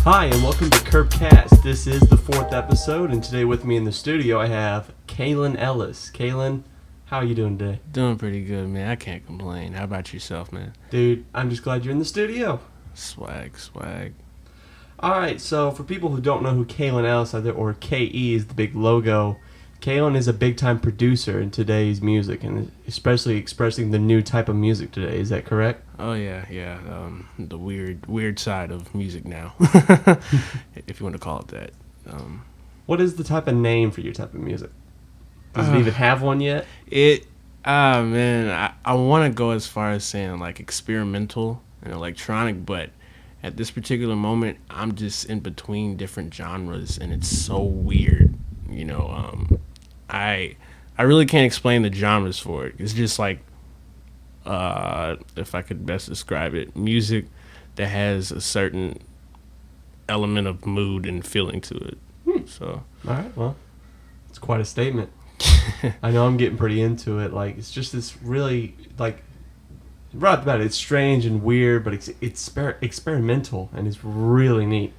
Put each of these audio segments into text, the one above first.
Hi, and welcome to KirbKast. This is the 4th episode, and today with me in the studio I have Kaelin Ellis. Kaelin, how are you doing today? Doing pretty good, man. I can't complain. How about yourself, man? Dude, I'm just glad you're in the studio. Swag. Alright, so for people who don't know who Kaelin Ellis is, or KE is the big logo, Kaelin is a big-time producer in today's music, and especially expressing the new type of music today. Is that correct? Oh, yeah. The weird side of music now, if you want to call it that. What is the type of name for your type of music? Does it even have one yet? Man, I want to go as far as saying, like, experimental and electronic, but at this particular moment, I'm just in between different genres, and it's so weird, you know. I really can't explain the genres for it. It's just like, if I could best describe it, music that has a certain element of mood and feeling to it. So, all right, well, it's quite a statement. I know I'm getting pretty into it. Like, it's just this really, like, right about it, it's strange and weird, but it's experimental, and it's really neat.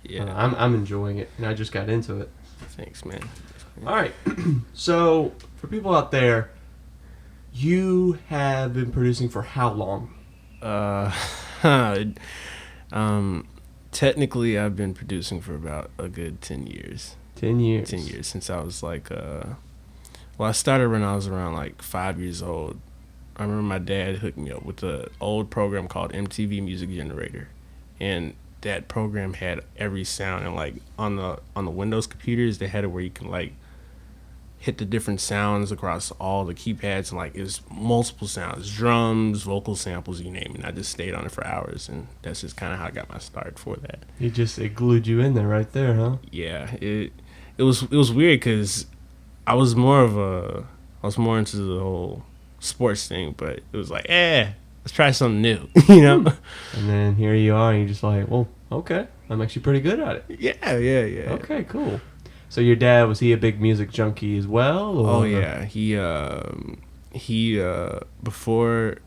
Yeah, I'm enjoying it, and I just got into it. Thanks, man. All right, so for people out there, you have been producing for how long? Technically, I've been producing for about a good 10 years. 10 years. 10 years since I was like, I started when I was around like 5 years old. I remember my dad hooked me up with an old program called MTV Music Generator, and that program had every sound. And like on the Windows computers, they had it where you can like hit the different sounds across all the keypads, and like it was multiple sounds, drums, vocal samples, you name it. And I just stayed on it for hours, and that's just kind of how I got my start for that. It glued you in there right there, huh? Yeah, it was weird because I was more into the whole sports thing, but it was like, let's try something new, you know. And then here you are, and you're just like, well, okay, I'm actually pretty good at it. Yeah. Okay, cool. So your dad, was he a big music junkie as well? Or? Oh yeah, he before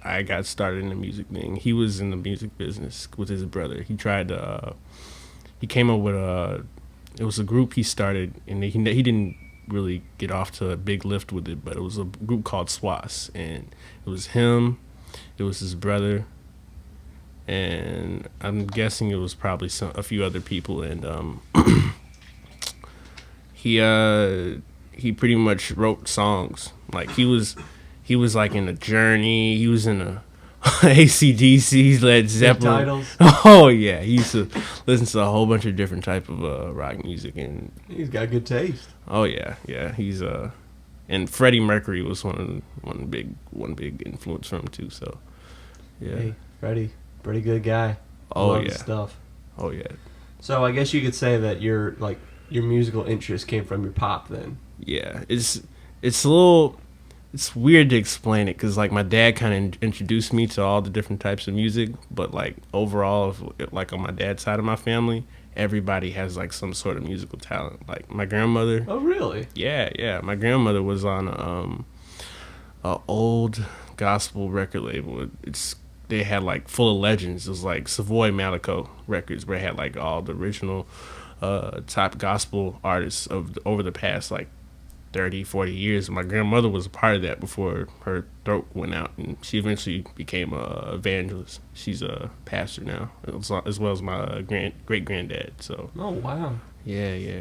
I got started in the music thing, he was in the music business with his brother. He tried to, he came up with it was a group he started, and he didn't really get off to a big lift with it, but it was a group called SWAS, and it was him, it was his brother, and I'm guessing it was probably a few other people, and he pretty much wrote songs. Like he was like in a Journey, he was in a AC/DC, Led Zeppelin. Titles. Oh yeah, he used to listen to a whole bunch of different type of rock music, and he's got good taste. Oh yeah, he's and Freddie Mercury was one big influence from him too. So yeah, hey, Freddie, pretty good guy. Oh Loves yeah, stuff. Oh yeah. So I guess you could say that your musical interest came from your pop then. Yeah, it's a little. It's weird to explain it because, like, my dad kind of introduced me to all the different types of music, but, like, overall, like, on my dad's side of my family, everybody has, like, some sort of musical talent. Like, my grandmother... Oh, really? Yeah. My grandmother was on a old gospel record label. They had, like, full of legends. It was, like, Savoy Malico Records, where it had, like, all the original top gospel artists over the past, like, 30, 40 years. My grandmother was a part of that before her throat went out, and she eventually became a evangelist. She's a pastor now, as well as my great granddad. So. Oh wow. Yeah.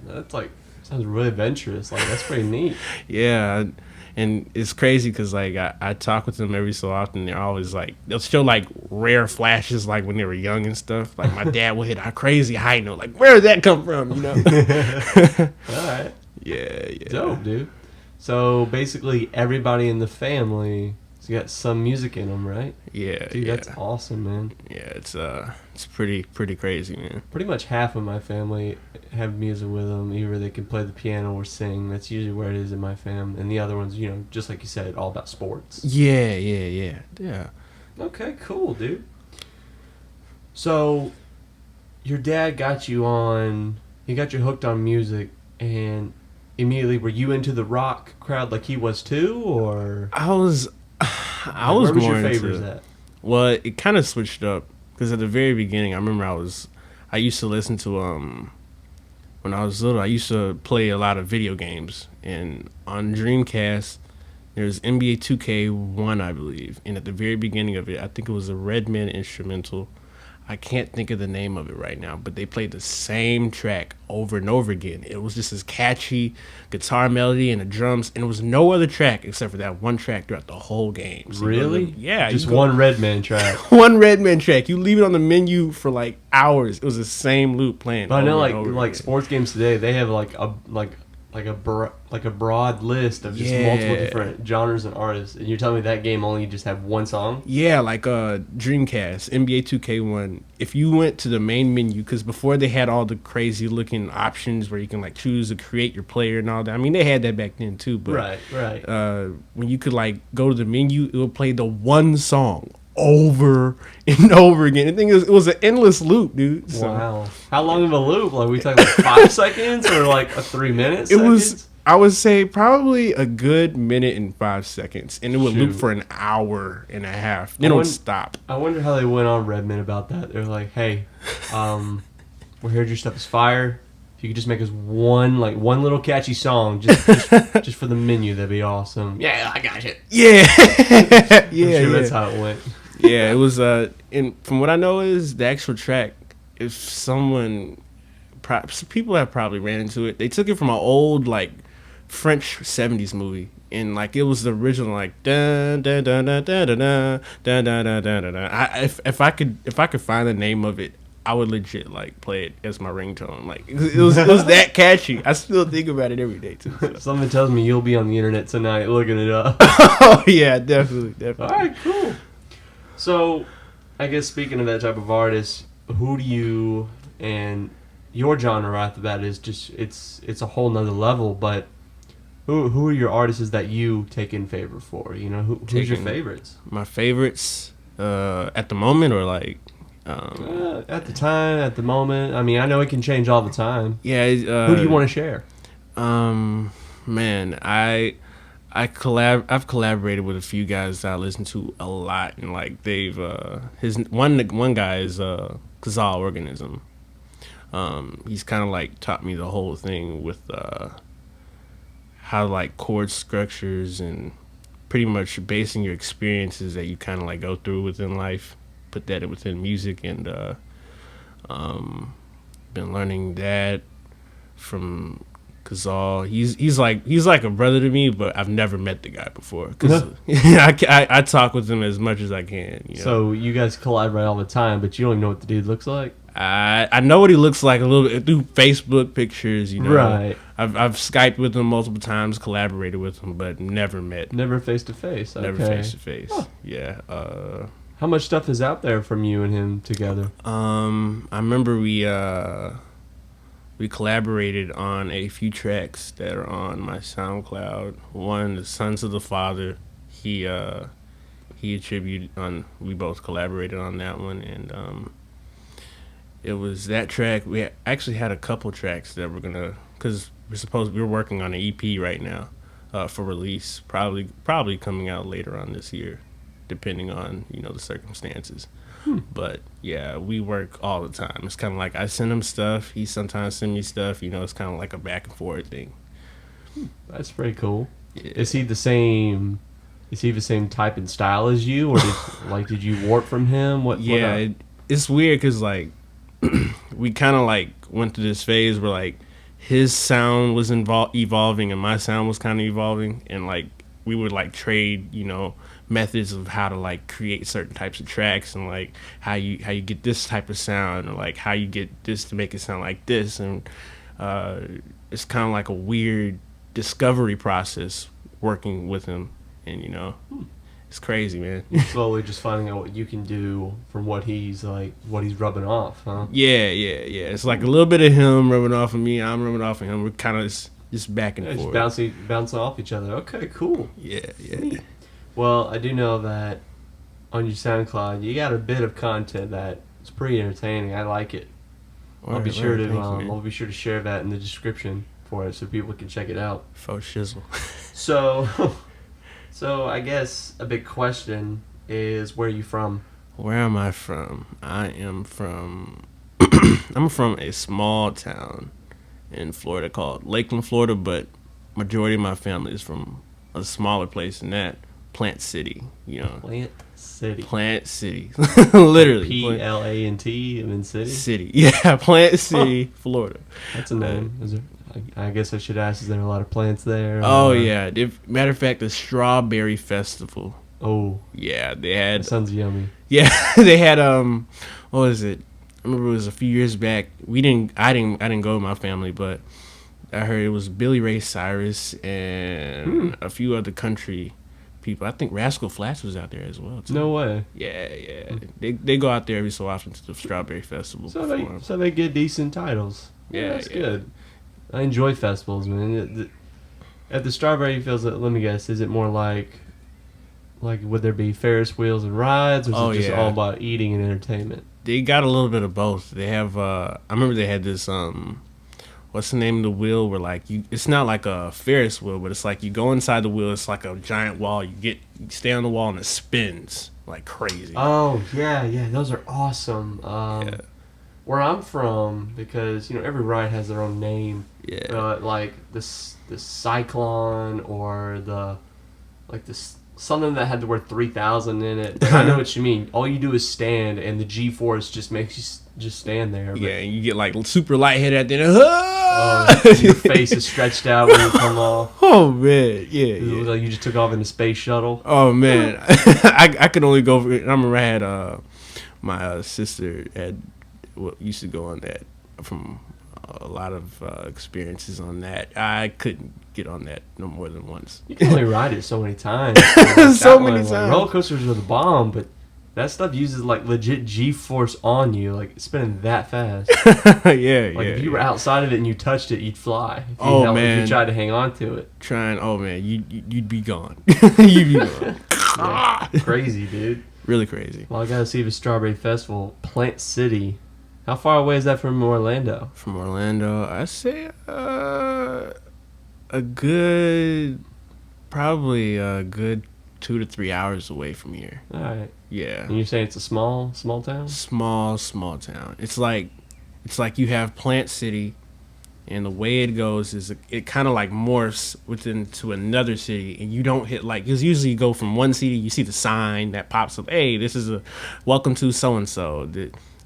That's like, sounds really adventurous. Like, that's pretty neat. Yeah, and it's crazy because like I talk with them every so often. They're always like, they'll show like rare flashes like when they were young and stuff. Like my dad will hit a crazy high note. Like, where did that come from? You know. All right. Yeah. Dope, dude. So basically, everybody in the family has got some music in them, right? Yeah, dude, that's awesome, man. Yeah, it's pretty crazy, man. Pretty much half of my family have music with them. Either they can play the piano or sing. That's usually where it is in my fam. And the other ones, you know, just like you said, all about sports. Yeah. Okay, cool, dude. So, your dad got you hooked on music, and immediately were you into the rock crowd like he was too, or I was where was more your favorites into, at? Well, it kind of switched up Because at the very beginning, I remember I used to listen to when I was little, I used to play a lot of video games, and on Dreamcast, there's NBA 2K1, I believe, and at the very beginning of it, I think it was a Redman instrumental. I can't think of the name of it right now, but they played the same track over and over again. It was just this catchy guitar melody and the drums, and it was no other track except for that one track throughout the whole game. So really? Yeah. Just one Redman track. One Redman track. You leave it on the menu for like hours. It was the same loop playing. But I know, like sports games today, they have like a broad list of just multiple different genres and artists. And you're telling me that game only just had one song? Yeah, like Dreamcast, NBA 2K1. If you went to the main menu, because before they had all the crazy looking options where you can like choose to create your player and all that. I mean, they had that back then too. But right. When you could like go to the menu, it would play the one song over and over again. I think it was an endless loop, dude. So. Wow. How long of a loop? Like, we talking like 5 seconds or like a 3 minutes? It was, I would say, probably a good minute and 5 seconds, and it would loop for an hour and a half. They don't stop. I wonder how they went on Redman about that. They're like, hey, we heard your stuff is fire. If you could just make us one little catchy song just for the menu, that'd be awesome. Yeah, I got it. Yeah. I'm sure that's how it went. Yeah, it was and from what I know is the actual track, if someone people have probably ran into it, they took it from an old like French 70s movie, and like it was the original like dun dun dun dun dun dun dun dun dun dun dun dun. If I could find the name of it, I would legit like play it as my ringtone. Like it was that catchy. I still think about it every day too. So. Something tells me you'll be on the internet tonight looking it up. Oh yeah, definitely. All right, cool. So, I guess speaking of that type of artist, who do you, and your genre right that is just it's a whole nother level. But who are your artists that you take in favor for? You know, who's your favorites? My favorites at the moment, or like. At the time, at the moment. I mean, I know it can change all the time. Yeah. Who do you want to share? Man, I've collaborated with a few guys that I listen to a lot, and like they've one guy is Kazal Organism. He's kind of like taught me the whole thing with how like chord structures and pretty much basing your experiences that you kind of like go through within life, put that within music, and been learning that from Kazal. He's like a brother to me, but I've never met the guy before. Cause I talk with him as much as I can. You know? So you guys collaborate all the time, but you don't even know what the dude looks like. I know what he looks like a little bit through Facebook pictures. You know, right? I've Skyped with him multiple times, collaborated with him, but never met. Never face to face. Never face to face. Yeah. How much stuff is out there from you and him together? I remember we collaborated on a few tracks that are on my SoundCloud. One, The Sons of the Father, he attributed on. We both collaborated on that one, and it was that track. We actually had a couple tracks that we're gonna, because we're working on an EP right now for release, probably coming out later on this year, depending on the circumstances. But yeah, we work all the time. It's kind of like I send him stuff, he sometimes send me stuff. It's kind of like a back and forth thing. That's pretty cool. Yeah. Is he the same type and style as you, or did you warp from him? It's weird because like we kind of like went through this phase where like his sound was evolving and my sound was kind of evolving, and like we would like trade methods of how to like create certain types of tracks, and like how you get this type of sound, or like how you get this to make it sound like this. And it's kind of like a weird discovery process working with him, and it's crazy, man. You're slowly just finding out what you can do from what he's rubbing off, huh? Yeah. It's like a little bit of him rubbing off of me, I'm rubbing off of him. We're kind of just back and forth, just bouncing off each other. Okay, cool. Yeah. Well, I do know that on your SoundCloud, you got a bit of content that is pretty entertaining. I like it. I'll be sure to share that in the description for it so people can check it out. Faux shizzle. So I guess a big question is, where are you from? Where am I from? I am from I'm from a small town in Florida called Lakeland, Florida, but majority of my family is from a smaller place than that, Plant City. You know, Plant City. Plant City, literally Plant and then city. City. Yeah, Plant City, Florida. That's a name. Is there? I guess I should ask. Is there a lot of plants there? Oh yeah. Matter of fact, the Strawberry Festival. Oh Yeah, they had. that sounds yummy. Yeah, they had. What was it? I remember it was a few years back. I didn't go with my family, but I heard it was Billy Ray Cyrus and a few other country people. I think Rascal Flatts was out there as well too. No way. Yeah. They go out there every so often to the Strawberry Festival. So they get decent titles. Yeah, That's good. I enjoy festivals, man. At the Strawberry Fields, let me guess, is it more like would there be Ferris wheels and rides, or is it just all about eating and entertainment? They got a little bit of both. They have. I remember they had this. What's the name of the wheel? Where like it's not like a Ferris wheel, but it's like you go inside the wheel. It's like a giant wall. You stay on the wall and it spins like crazy. Oh yeah, those are awesome. Where I'm from, because every ride has their own name. Yeah. But like the Cyclone or something that had the word 3000 in it. I know what you mean. All you do is stand, and the G-force just makes you just stand there. But, and you get like super lightheaded at the end. Your face is stretched out when you come off. Oh man, yeah. It looks like you just took off in a space shuttle. Oh man, I could only go. I remember I had my sister used to go on that from a lot of experiences on that. I couldn't get on that no more than once. You can only ride it so many times. So many times. Roller coasters are the bomb, but that stuff uses like legit G-force on you, like it's spinning that fast. If you were outside of it and you touched it, you'd fly. If you tried to hang on to it. You'd be gone. You'd be gone. Crazy, dude. Really crazy. Well, I gotta see the Strawberry Festival, Plant City. How far away is that from Orlando? From Orlando, I say probably a good 2 to 3 hours away from here. All right. Yeah. And you're saying it's a small town? Small town. It's like you have Plant City, and the way it goes is it kind of like morphs to another city, and you don't hit because usually you go from one city, you see the sign that pops up, hey, this is a welcome to so and so.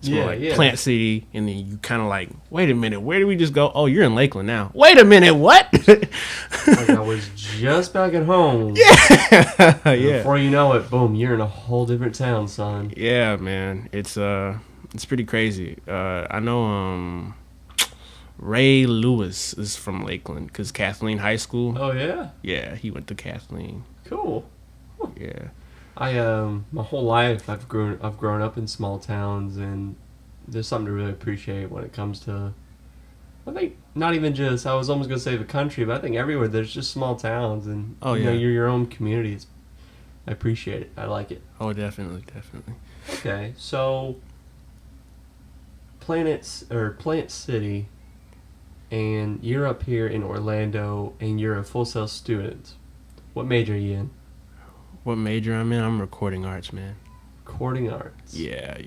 It's more like Plant City, and then you kind of like, wait a minute, where did we just go? Oh, you're in Lakeland now. Wait a minute, what? Like I was just back at home. Yeah. Before you know it, boom, you're in a whole different town, son. Yeah, man. It's pretty crazy. I know Ray Lewis is from Lakeland because Kathleen High School. Oh yeah. Yeah, he went to Kathleen. Cool. Yeah. My whole life I've grown up in small towns, and there's something to really appreciate when it comes to, I think, not even just, I was almost going to say the country, but I think everywhere there's just small towns, and you're your own community. I appreciate it. I like it. Oh, definitely. Okay, so Plant City, and you're up here in Orlando, and you're a Full Sail student. What major are you in? What major I'm in? I'm recording arts, man. Recording arts. Yeah.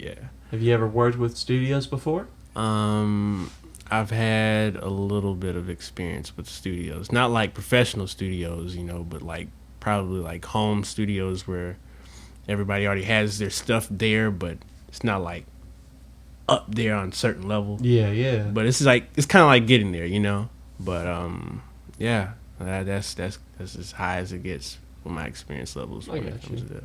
Have you ever worked with studios before? I've had a little bit of experience with studios. Not like professional studios, but like probably like home studios where everybody already has their stuff there, but it's not like up there on a certain level. Yeah. But it's kind of like getting there, But that's as high as it gets with my experience levels when it comes to that.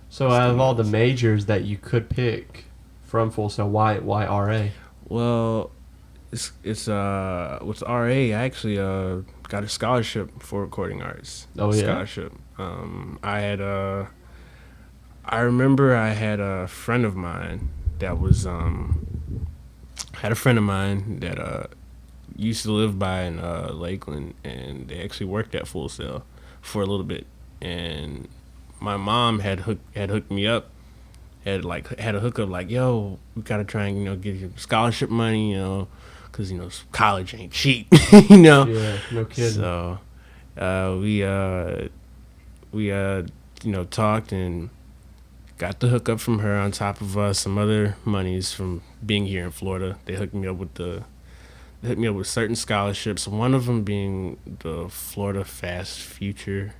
So out of all the majors that you could pick from Full Sail, why RA? Well, it's with RA. I actually got a scholarship for recording arts. Oh yeah. Scholarship. I remember I had a friend of mine that used to live by in Lakeland, and they actually worked at Full Sail for a little bit, and my mom had hooked me up, had a hookup like, yo, we gotta try and get you scholarship money, because college ain't cheap. Yeah, no kidding. So we talked, and got the hookup from her on top of some other monies from being here in Florida. They hooked me up with certain scholarships. One of them being the Florida Fast Future,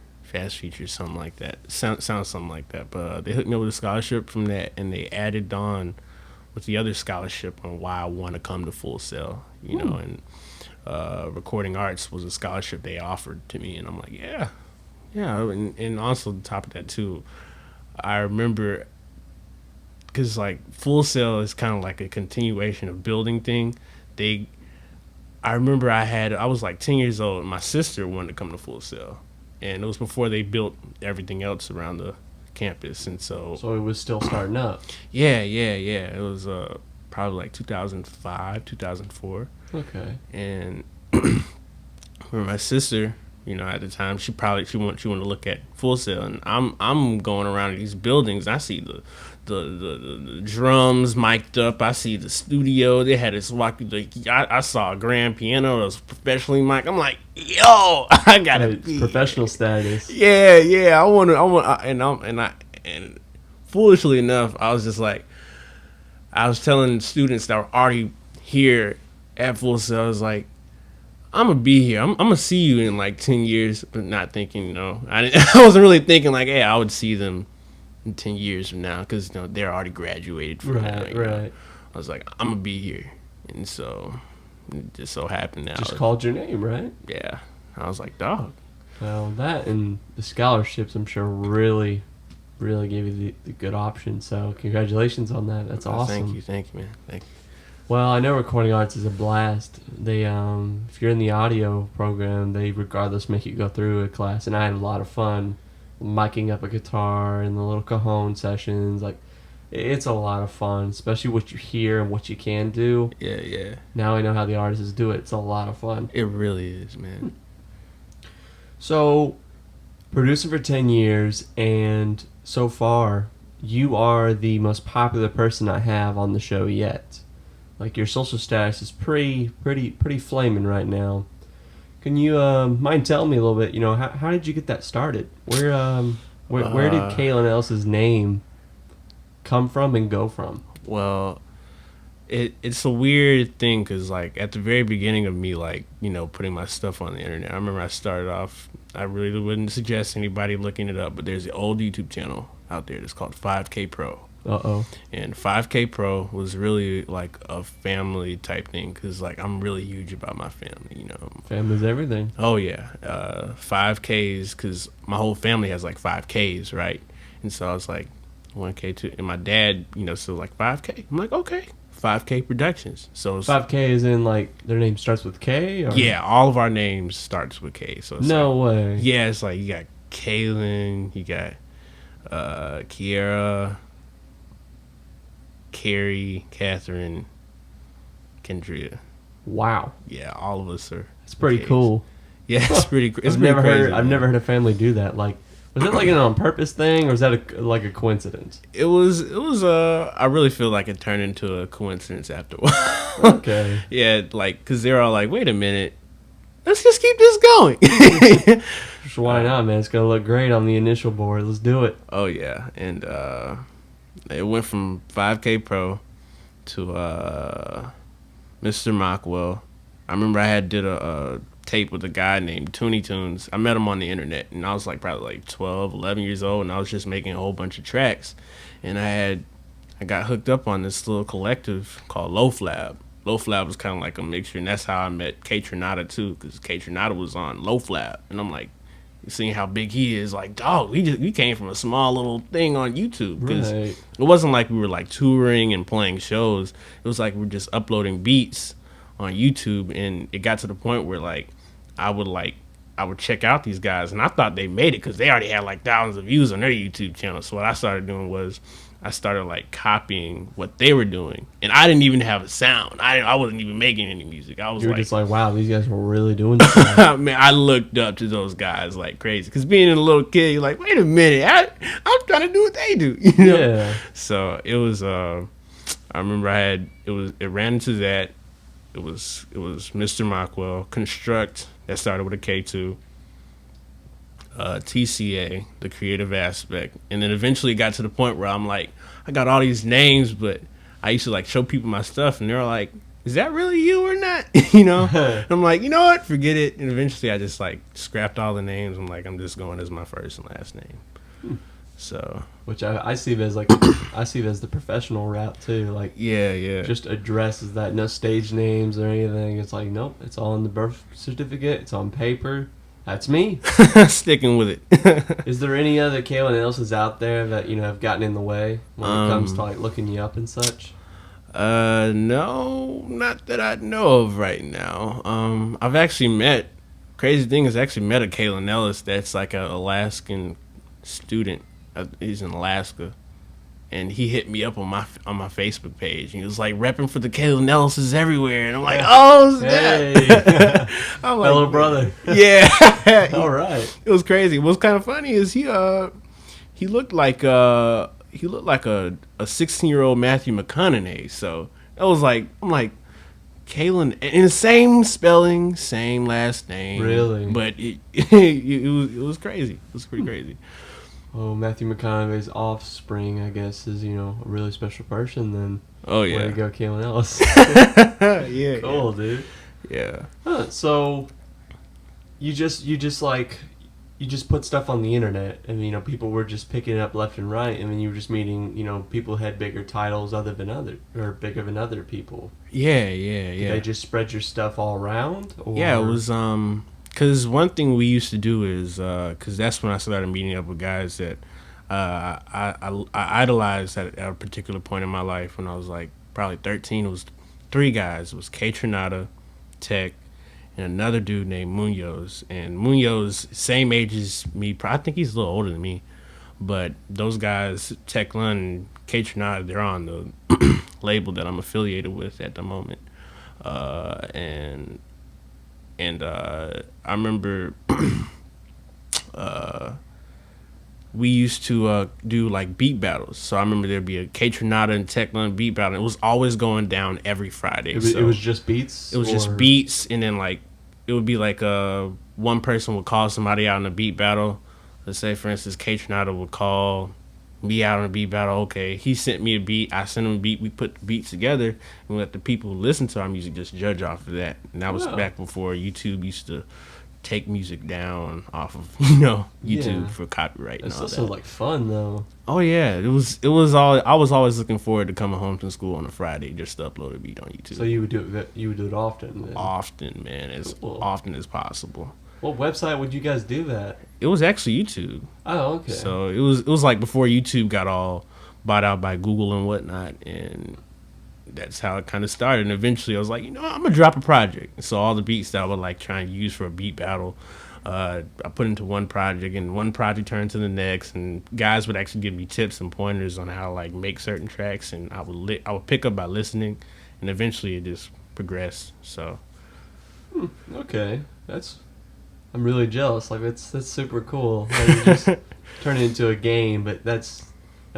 something like that. Sounds something like that. But they hooked me up with a scholarship from that, and they added on with the other scholarship on why I want to come to Full Sail. You know, and recording arts was a scholarship they offered to me, and I'm like, yeah. And also on top of that too, I remember, because like Full Sail is kind of like a continuation of building thing. I remember I was like 10 years old, and my sister wanted to come to Full Sail, and it was before they built everything else around the campus, and so it was still starting up. Yeah. It was probably like 2005, 2004. Okay. And for my sister, you know, at the time, she wanted to look at Full Sail, and I'm going around these buildings. I see the drums mic'd up. I see the studio. They had this I saw a grand piano that was professionally mic'd. I'm like, yo, I gotta be professional status. Yeah. And foolishly enough, I was just like, I was telling students that were already here at Full Sail, I was like, I'm gonna be here. I'm gonna see you in like 10 years, but not thinking, you know, I wasn't really thinking like, hey, I would see them in 10 years from now, because, you know, they're already graduated from now. Right. Know? I was like, I'm gonna be here, and so it just so happened now. Just called your name, right? Yeah, I was like, dog. Well, that and the scholarships, I'm sure, really gave you the good option. So congratulations on that. That's awesome. Thank you, man. Thank you. Well, I know recording arts is a blast. They, if you're in the audio program, they regardless make you go through a class, and I had a lot of fun miking up a guitar and the little cajon sessions. Like, it's a lot of fun, especially what you hear and what you can do. Yeah. Now I know how the artists do it. It's a lot of fun. It really is, man. So, producing for 10 years, and so far, you are the most popular person I have on the show yet. Like, your social status is pretty flaming right now. Can you mind telling me a little bit? You know, how did you get that started? Where did Kaelin Ellis' name come from and go from? Well, it's a weird thing, because like at the very beginning of me, like, you know, putting my stuff on the internet, I remember I started off. I really wouldn't suggest anybody looking it up, but there's an old YouTube channel out there that's called 5K Pro. And 5K Pro was really like a family type thing, because like I'm really huge about my family, you know. Family's everything. Oh yeah, 5Ks, because my whole family has like 5Ks, right? And so I was like 1K, 2, and my dad, you know, so like 5K. I'm like, okay, 5K Productions. So 5K is in like their name starts with K? Or? Yeah, all of our names starts with K. So it's no way. Yeah, it's like you got Kaelin, you got Kiera, Carrie, Catherine, Kendria. Wow. Yeah, all of us are. It's pretty cool. Yeah, it's pretty. It's I've never heard a family do that. Like, was it like an on purpose thing, or is that like a coincidence? It was. I really feel like it turned into a coincidence after a while. Okay. Yeah, like, because they're all like, wait a minute, let's just keep this going. Why not, man? It's gonna look great on the initial board. Let's do it. Oh yeah, and it went from 5K Pro to Mr. Mockwell. I remember I did a tape with a guy named Tooney Tunes. I met him on the internet, and I was like probably like 12, 11 years old, and I was just making a whole bunch of tracks. And I got hooked up on this little collective called Low Flab. Low Flab was kind of like a mixture, and that's how I met K Trinata too, because K Trinata was on Low Flab, and I'm like, seeing how big he is, like, dog, we came from a small little thing on YouTube, because Right. It wasn't like we were like touring and playing shows. It was like we were just uploading beats on YouTube, and it got to the point where like I would check out these guys, and I thought they made it because they already had like thousands of views on their YouTube channel. So what I started doing was I started like copying what they were doing, and I didn't even have a sound. I wasn't even making any music. I was You were like, just like, wow, these guys were really doing this. man, I looked up to those guys like crazy, because being a little kid, you're like, wait a minute, I'm trying to do what they do, you know? Yeah. So it was. I remember it ran into that. It was Mr. Mockwell, Construct, that started with a K2. TCA, the creative aspect, and then eventually got to the point where I'm like, I got all these names, but I used to like show people my stuff, and they're like, "Is that really you or not?" You know? And I'm like, you know what? Forget it. And eventually, I just like scrapped all the names. I'm like, I'm just going as my first and last name. So, which I see it as like I see it as the professional route too. Like yeah, just addresses that, no stage names or anything. It's like nope, it's all on the birth certificate. It's on paper. That's me. Sticking with it. Is there any other Kaelin Ellis out there that have gotten in the way when it comes to like looking you up and such? No, not that I know of right now. I've actually met. Crazy thing is, I actually met a Kaelin Ellis that's like a Alaskan student. He's in Alaska, and he hit me up on my Facebook page. And he was like repping for the Kaelin Ellis everywhere, and I'm like, oh, hey, I'm my little brother. Yeah. All right. It was crazy. What's kind of funny is he looked like a 16-year-old Matthew McConaughey. So I was like, I'm like, Kaelin, in the same spelling, same last name. Really? But it was crazy. It was pretty crazy. Oh, Matthew McConaughey's offspring, I guess, is a really special person. Then. Oh yeah. Way to go, Kaelin Ellis. Yeah. Cool, dude. Yeah. So, you just put stuff on the internet, and people were just picking it up left and right, and then you were just meeting people who had bigger titles bigger than other people. Yeah. Did they just spread your stuff all around? Or? Yeah, it was because one thing we used to do is because that's when I started meeting up with guys that I idolized at a particular point in my life when I was like probably 13. It was 3 guys. It was K Trinata, Tech, and another dude named Munoz. And Munoz, same age as me. I think he's a little older than me. But those guys, Tech Lund and K Trinata, they're on the label that I'm affiliated with at the moment. And I remember we used to do like beat battles. So I remember there'd be a K Trinata and Tech Lund beat battle. And it was always going down every Friday. It was just beats? It was just beats, and then like it would be like one person would call somebody out in a beat battle. Let's say, for instance, K Trinata would call me out in a beat battle. Okay, he sent me a beat. I sent him a beat. We put the beats together, and let the people who listen to our music just judge off of that. And that was back before YouTube used to take music down off of YouTube for copyright and all that. It sounds like fun though. Oh yeah, it was all. I was always looking forward to coming home from school on a Friday just to upload a beat on YouTube. So you would do it often. Then. Often, man, as often as possible. What website would you guys do that? It was actually YouTube. Oh, okay. So it was like before YouTube got all bought out by Google and whatnot, and that's how it kind of started. And eventually I was like, I'm gonna drop a project. So all the beats that I would like try and use for a beat battle, I put into one project, and one project turned to the next, and guys would actually give me tips and pointers on how to like make certain tracks, and I would pick up by listening, and eventually it just progressed. So okay, I'm really jealous. Like that's super cool. Like, you just turn it into a game, but that's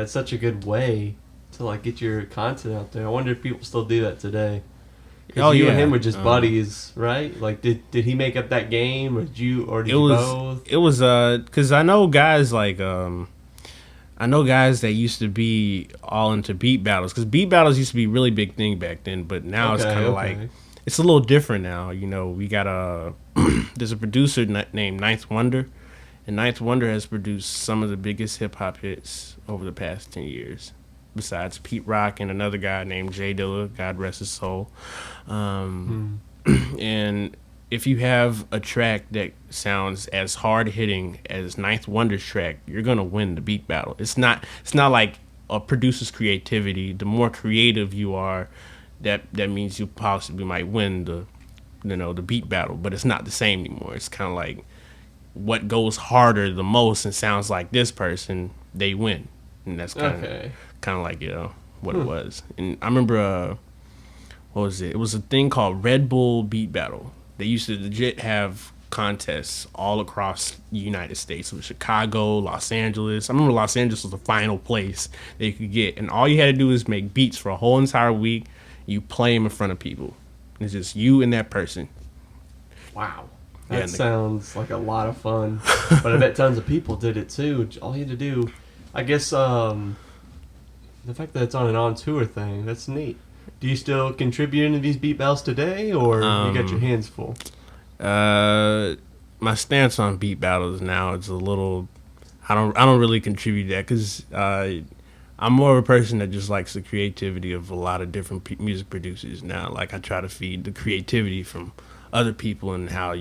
such a good way to like get your content out there. I wonder if people still do that today. You and him were just buddies, right? Like, did he make up that game, or did you both? It was because I know guys like I know guys that used to be all into beat battles, because beat battles used to be a really big thing back then, but now it's kind of like it's a little different now. We got there's a producer named Ninth Wonder, and Ninth Wonder has produced some of the biggest hip hop hits over the past 10 years. Besides Pete Rock and another guy named Jay Dilla, God rest his soul. And if you have a track that sounds as hard hitting as Ninth Wonder's track, you're gonna win the beat battle. It's not like a producer's creativity. The more creative you are, that means you possibly might win the beat battle. But it's not the same anymore. It's kind of like what goes harder the most and sounds like this person, they win. And that's kind of like what it was. And I remember what was it? It was a thing called Red Bull Beat Battle. They used to legit have contests all across the United States. It was Chicago, Los Angeles. I remember Los Angeles was the final place that you could get, and all you had to do is make beats for a whole entire week. You play them in front of people. It's just you and that person. Wow. That sounds like a lot of fun. But I bet tons of people did it too. All you had to do, I guess, the fact that it's on an on-tour thing, that's neat. Do you still contribute into these beat battles today, or you got your hands full? My stance on beat battles now is a little. I don't really contribute that because I'm more of a person that just likes the creativity of a lot of different music producers now. Like I try to feed the creativity from other people and how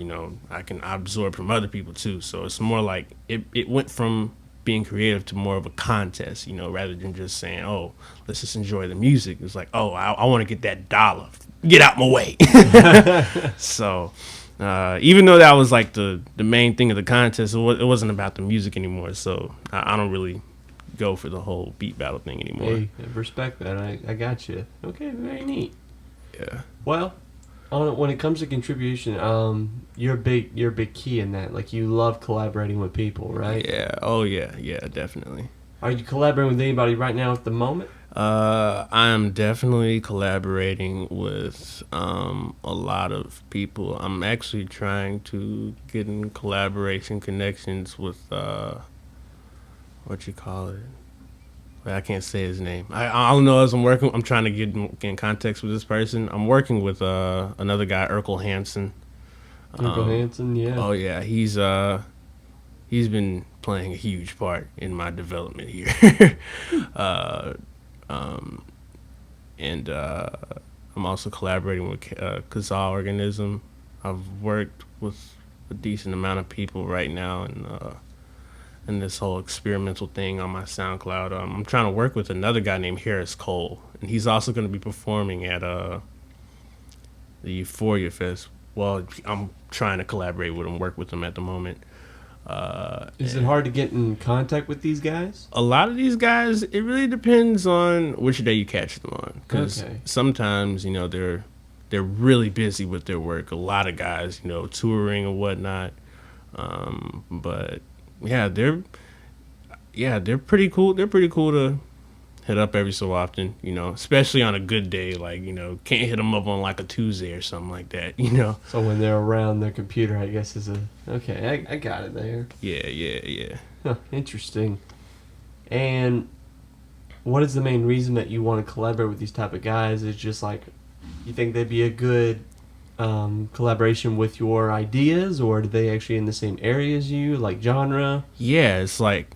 I can absorb from other people too. So it's more like it went from being creative to more of a contest, rather than just saying, oh, let's just enjoy the music. It's like, oh, I want to get that dollar. Get out my way. So even though that was like the main thing of the contest, it wasn't about the music anymore. So I don't really go for the whole beat battle thing anymore. Hey, respect that. I got you. Okay, very neat. Yeah. Well, when it comes to contribution, you're a big key in that. Like you love collaborating with people, right? Yeah. Oh yeah. Yeah. Definitely. Are you collaborating with anybody right now at the moment? I'm definitely collaborating with a lot of people. I'm actually trying to get in collaboration connections with what you call it. Well, I can't say his name. I don't know. I'm trying to get in context with this person. I'm working with another guy, Urkel Hansen. Urkel Hansen, yeah. Oh yeah, he's been playing a huge part in my development here. And I'm also collaborating with Kazal Organism. I've worked with a decent amount of people right now, and this whole experimental thing on my SoundCloud. I'm trying to work with another guy named Harris Cole, and he's also going to be performing at the Euphoria Fest. Well, I'm trying to collaborate with him, work with him at the moment. Is it hard to get in contact with these guys? A lot of these guys, it really depends on which day you catch them on. Because sometimes, they're really busy with their work. A lot of guys, touring and whatnot. But yeah, they're pretty cool. They're pretty cool to hit up every so often, especially on a good day. Like, can't hit them up on like a Tuesday or something like that, So when they're around their computer, I guess is okay. I got it there. Yeah. Huh, interesting. And what is the main reason that you want to collaborate with these type of guys? Is just like you think they'd be a good collaboration with your ideas, or are they actually in the same area as you, like genre? Yeah, it's like.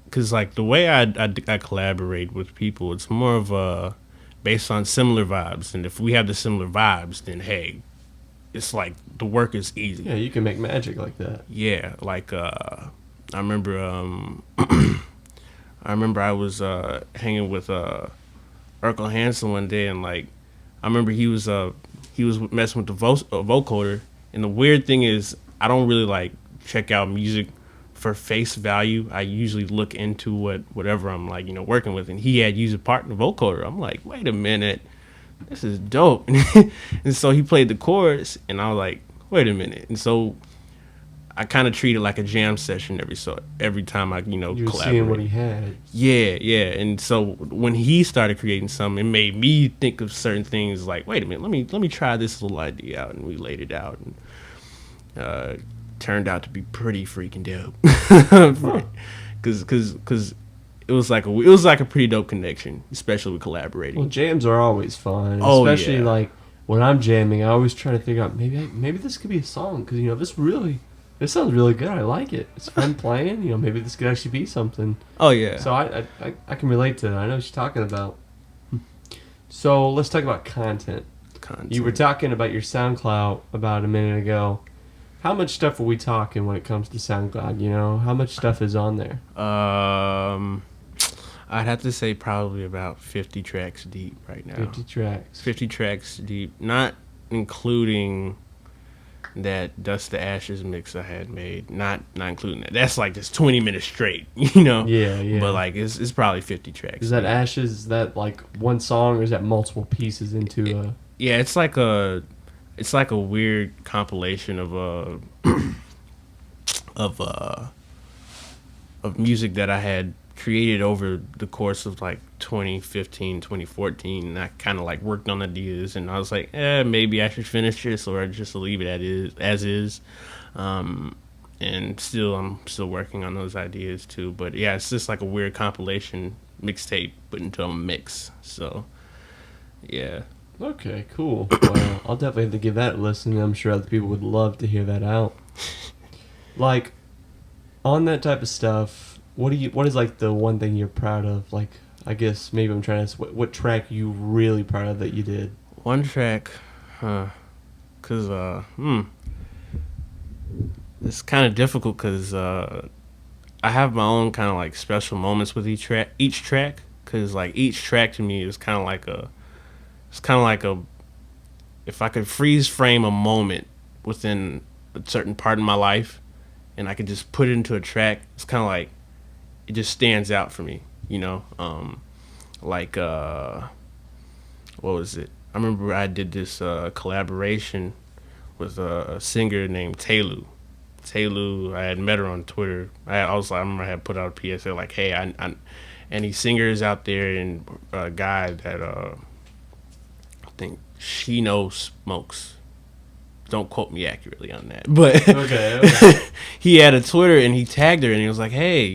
Because, like, the way I collaborate with people, it's more of based on similar vibes. And if we have the similar vibes, then, hey, it's like the work is easy. Yeah, you can make magic like that. Yeah, like, I remember I was hanging with Urkel Hansen one day, and, like, I remember he was messing with the vocoder. And the weird thing is, I don't really, like, check out music for face value. I usually look into whatever I'm like, working with, and he had used a part in the vocoder. I'm like, wait a minute, this is dope. And so he played the chorus, and I was like, wait a minute. And so I kind of treat it like a jam session every time I you were collaborate. Seeing what he had. Yeah. And so when he started creating something, it made me think of certain things. Like, wait a minute, let me try this little idea out, and we laid it out, and turned out to be pretty freaking dope. Because it was like a pretty dope connection, especially with collaborating. Well, jams are always fun, especially like when I'm jamming. I always try to figure out maybe this could be a song, because this sounds really good. I like it. It's fun playing. Maybe this could actually be something. Oh yeah. So I can relate to that. I know what you're talking about. So let's talk about content. You were talking about your SoundCloud about a minute ago. How much stuff are we talking when it comes to SoundCloud? How much stuff is on there? I'd have to say probably about 50 tracks deep right now. 50 tracks. 50 tracks deep, not including that Dust to Ashes mix I had made. Not including that. That's like just 20 minutes straight, Yeah. But like it's probably 50 tracks. Is that Ashes? Is that like one song, or is that multiple pieces into a? Yeah, it's like a weird compilation of music that I had created over the course of like 2015, 2014. And I kind of like worked on ideas, and I was like, maybe I should finish this or just leave it as is. And I'm still working on those ideas too. But yeah, it's just like a weird compilation mixtape put into a mix. So yeah. Okay, cool. Well, I'll definitely have to give that a listen. I'm sure other people would love to hear that out. Like, on that type of stuff, what is like the one thing you're proud of? Like, I guess maybe I'm trying to ask, what track you really proud of that you did? One track, cause it's kind of difficult because I have my own kind of like special moments with each track, cause like each track to me is kind of like if I could freeze frame a moment within a certain part of my life, and I could just put it into a track, it's kind of like it just stands out for me, you know. Like what was it? I remember I did this collaboration with a singer named Taylu. I had met her on Twitter. I remember I had put out a PSA like, hey, I any singers out there, and a guy that I think she knows smokes. Don't quote me accurately on that, but Okay. he had a Twitter and he tagged her and he was like, hey,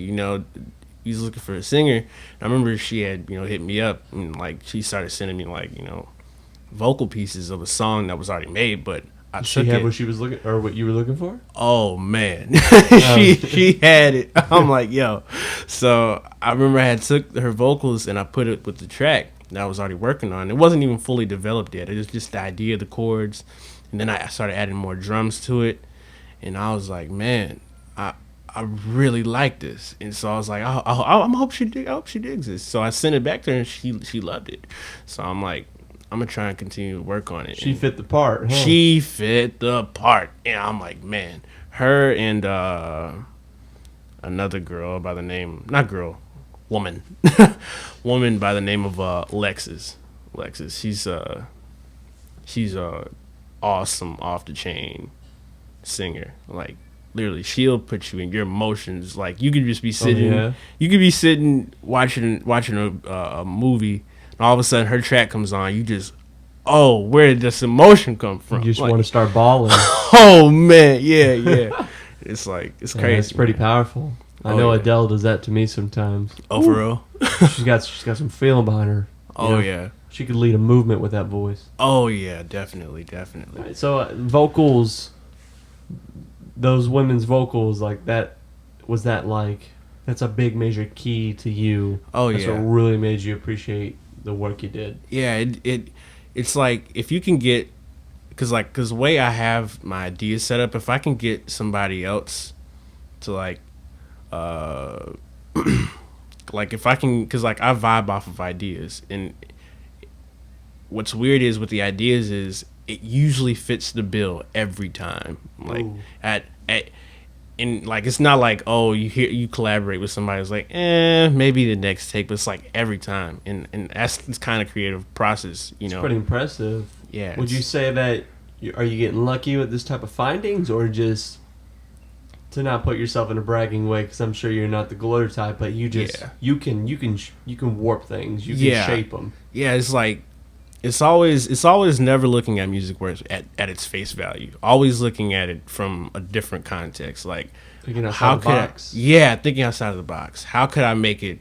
he's looking for a singer. I remember she had, hit me up, and like she started sending me like, vocal pieces of a song that was already made, but I She took had it. what she was looking, or what you were looking for? Oh man, she had it. I'm like, yo. So I remember I had took her vocals and I put it with the track that I was already working on. It wasn't even fully developed yet. It was just the idea of the chords, and then I started adding more drums to it, and I was like, man, I really like this. And so I was like, I hope she digs this. So I sent it back to her and she loved it. So I'm like, I'm gonna try and continue to work on it. She fit the part, huh? She fit the part. And I'm like, man, her and another girl by the name, not girl, woman. Woman by the name of Lexus. She's awesome off the chain singer. Like, literally, she'll put you in your emotions. Like, you could just be sitting, you could be sitting watching a movie, and all of a sudden her track comes on. You just, where did this emotion come from? You just like, want to start bawling. Oh man, yeah. It's like, it's crazy. It's pretty powerful. I know Adele does that to me sometimes. Oh, for real? she's got some feeling behind her. Yeah. She could lead a movement with that voice. Oh yeah, definitely. Right, so vocals, those women's vocals, like that, was that like, that's a big major key to you? Oh, that's yeah. what really made you appreciate the work you did. Yeah, it's like if you can get, cause the way I have my ideas set up, if I can get somebody else to like like if I can, cause like I vibe off of ideas, and what's weird is with the ideas is it usually fits the bill every time. Like and like it's not like, you collaborate with somebody who's like, maybe the next take, but it's like every time, and that's this kind of creative process, It's pretty impressive. Yeah. Would you say that are you getting lucky with this type of findings, or just to not put yourself in a bragging way, because I'm sure you're not the glitter type, but you just you can warp things, you can shape them. Yeah, it's like it's always never looking at music where it's at its face value. Always looking at it from a different context. Like, thinking outside the box. Thinking outside of the box. How could I make it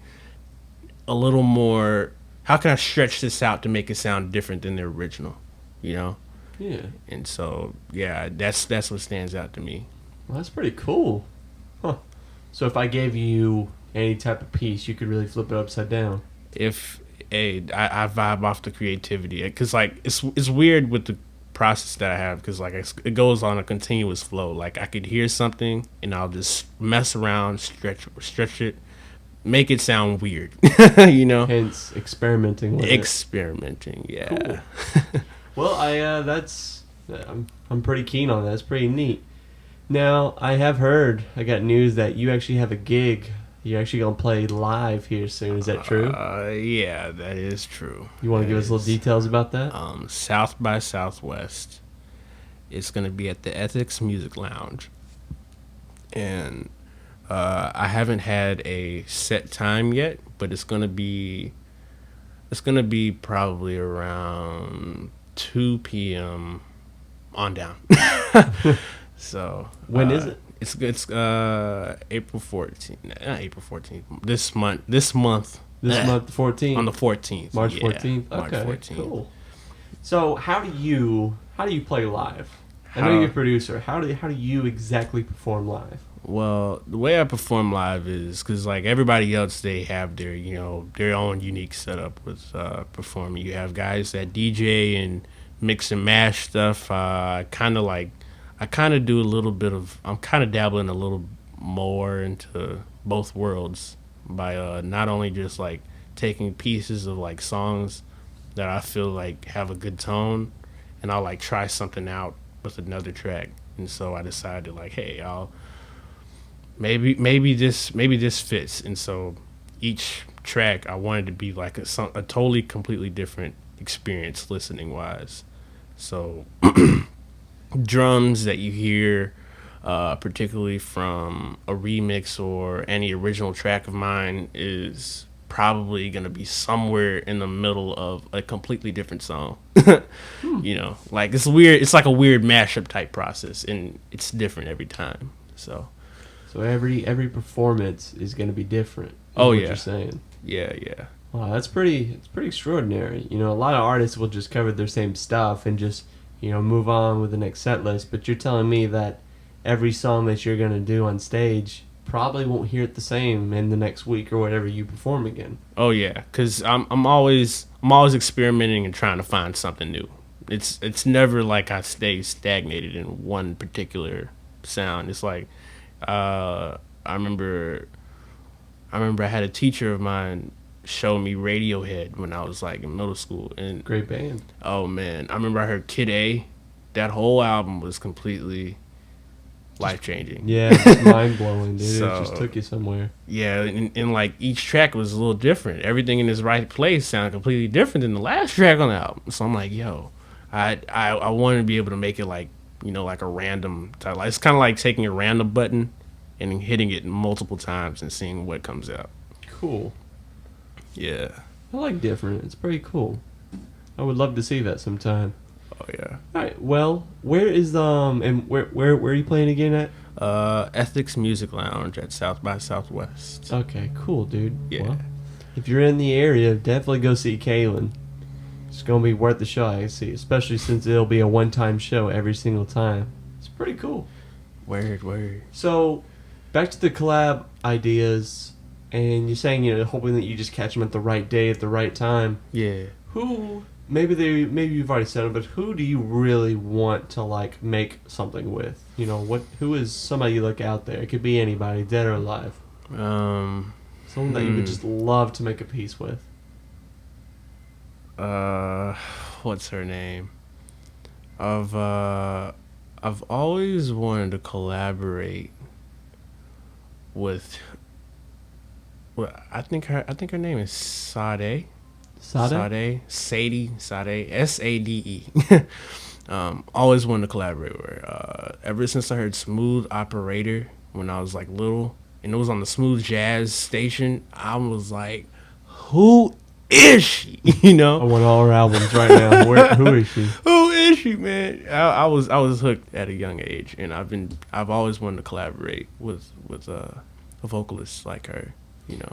a little more? How can I stretch this out to make it sound different than the original? Yeah. And so that's what stands out to me. Well, that's pretty cool. Huh. So if I gave you any type of piece, you could really flip it upside down. I vibe off the creativity, because like it's weird with the process that I have, because like it goes on a continuous flow. Like I could hear something and I'll just mess around, stretch it, make it sound weird. Hence experimenting with experimenting. Yeah. Cool. Well, I'm pretty keen on that. It's pretty neat. Now, I got news that you actually have a gig. You're actually going to play live here soon. Is that true? Yeah, that is true. You want to give us little details about that? South by Southwest. It's going to be at the Ethics Music Lounge. And I haven't had a set time yet, but it's gonna be probably around 2 p.m. on down. So When is it? It's April 14th, not April 14th. This month. This month, the 14th. On the 14th. March yeah, 14th. March Okay, 14th. cool. So how do you play live? I know you're a producer. How do you exactly perform live? Well, the way I perform live is because like everybody else, they have their their own unique setup with performing. You have guys that DJ and mix and mash stuff. I kind of do a little bit of. I'm kind of dabbling a little more into both worlds by not only just like taking pieces of like songs that I feel like have a good tone, and I'll like try something out with another track. And so I decided like, hey, I'll maybe this fits. And so each track I wanted to be like a totally completely different experience listening wise. So drums that you hear particularly from a remix or any original track of mine is probably going to be somewhere in the middle of a completely different song. Like it's weird. It's like a weird mashup type process, and it's different every time. So every performance is going to be different. Oh, what yeah. You're saying. Yeah. Wow, it's pretty extraordinary. A lot of artists will just cover their same stuff and just move on with the next set list. But you're telling me that every song that you're going to do on stage probably won't hear it the same in the next week or whatever you perform again. Oh yeah, because I'm always experimenting and trying to find something new. It's never like I stay stagnated in one particular sound. It's like I remember I had a teacher of mine show me Radiohead when I was like in middle school, and Great band. Oh man, I remember I heard Kid A. That whole album was completely life changing. Yeah, it's mind blowing, dude. So, it just took you somewhere. Yeah, and like each track was a little different. Everything in its right place sounded completely different than the last track on the album. So I'm like, yo, I wanted to be able to make it like like a random type. Like, it's kind of like taking a random button and hitting it multiple times and seeing what comes out. Cool. Yeah. I like different. It's pretty cool. I would love to see that sometime. Oh yeah. All right. Well, where is and where are you playing again at? Ethics Music Lounge at South by Southwest. Okay, cool, dude. Yeah. Well, if you're in the area, definitely go see Kaelin. It's gonna be worth the shot, I see, especially since it'll be a one-time show every single time. It's pretty cool. Word. So, back to the collab ideas, and you're saying hoping that you just catch them at the right day at the right time. Yeah. Who? Maybe you've already said it, but who do you really want to like make something with? Who is somebody you look out there? It could be anybody, dead or alive. Someone that you would just love to make a piece with. What's her name? I've always wanted to collaborate with. Well, I think her name is Sade. Sade? Sade, Sade. Always wanted to collaborate with her. Ever since I heard Smooth Operator when I was like little, and it was on the Smooth Jazz station, I was like, who is she? I want all her albums right now. Who is she? Who is she, man? I was hooked at a young age, and I've always wanted to collaborate with a vocalist like her.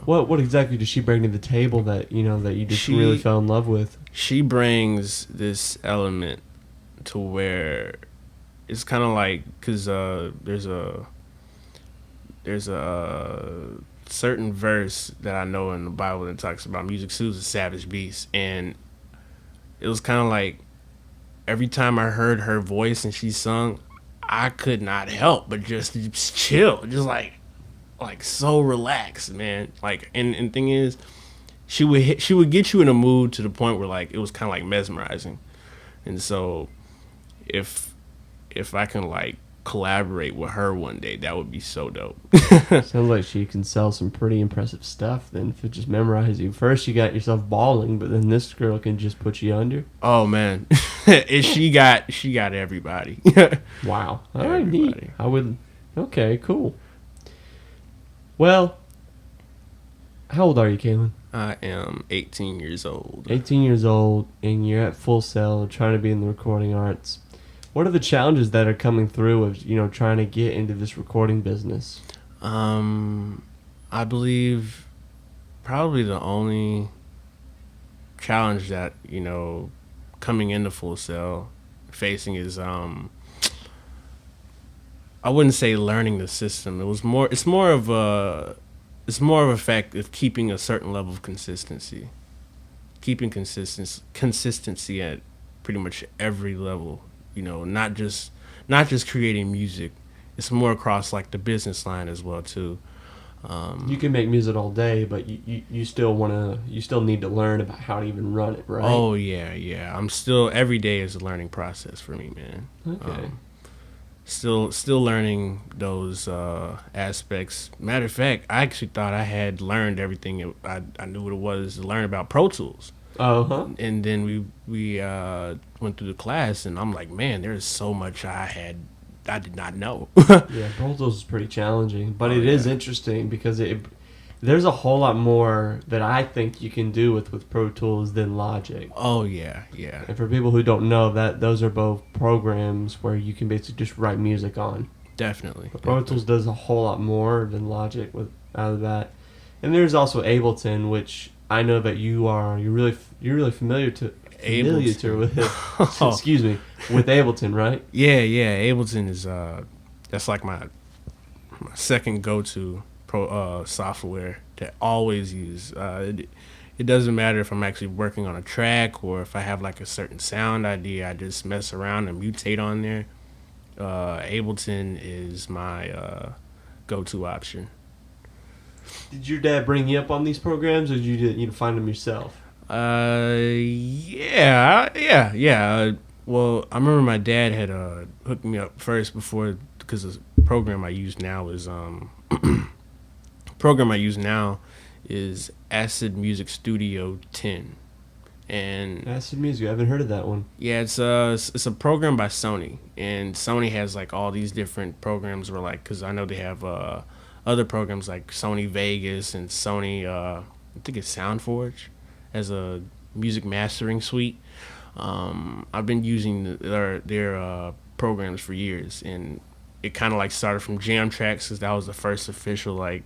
What exactly does she bring to the table that that you just really fell in love with? She brings this element to where it's kind of like, because there's a certain verse that I know in the Bible that talks about music soothes a savage beast, and it was kind of like every time I heard her voice and she sung, I could not help but just chill, just like so relaxed, man. Like, and thing is, she would get you in a mood to the point where like it was kind of like mesmerizing. And so if I can like collaborate with her one day, that would be so dope. Sounds like she can sell some pretty impressive stuff then, if it just memorizes you. First you got yourself bawling, but then this girl can just put you under. Oh man. And she got everybody. Wow. All right, neat. Okay, cool. Well, how old are you, Kaelin? I am 18 years old. 18 years old, and you're at Full Sail trying to be in the recording arts. What are the challenges that are coming through of trying to get into this recording business? I believe probably the only challenge that coming into Full Sail facing is I wouldn't say learning the system. It's more of a fact of keeping a certain level of consistency. Keeping consistency at pretty much every level, not just creating music. It's more across like the business line as well too. You can make music all day, but you still need to learn about how to even run it, right? Oh yeah. Every day is a learning process for me, man. Okay. Still learning those aspects. Matter of fact, I actually thought I had learned everything I knew what it was to learn about Pro Tools. Uh-huh. And then we went through the class, and I'm like, man, there's so much I did not know. Yeah, Pro Tools is pretty challenging, but it is interesting because there's a whole lot more that I think you can do with Pro Tools than Logic. Oh yeah. And for people who don't know, that those are both programs where you can basically just write music on. Definitely. But Pro Tools does a whole lot more than Logic out of that. And there's also Ableton, which I know that you're really familiar with. Excuse me, with Ableton, right? Yeah. Ableton is that's like my second go-to software to always use. It doesn't matter if I'm actually working on a track or if I have like a certain sound idea. I just mess around and mutate on there. Ableton is my go-to option. Did your dad bring you up on these programs, or did you find them yourself? Yeah. Well, I remember my dad had hooked me up first because the program I use now is Acid Music Studio 10. And Acid Music, I haven't heard of that one. yeah, it's a program by Sony, and Sony has like all these different programs where like, because I know they have other programs like Sony Vegas and Sony I think it's SoundForge as a music mastering suite. I've been using their programs for years, and it kind of like started from Jam Tracks because that was the first official like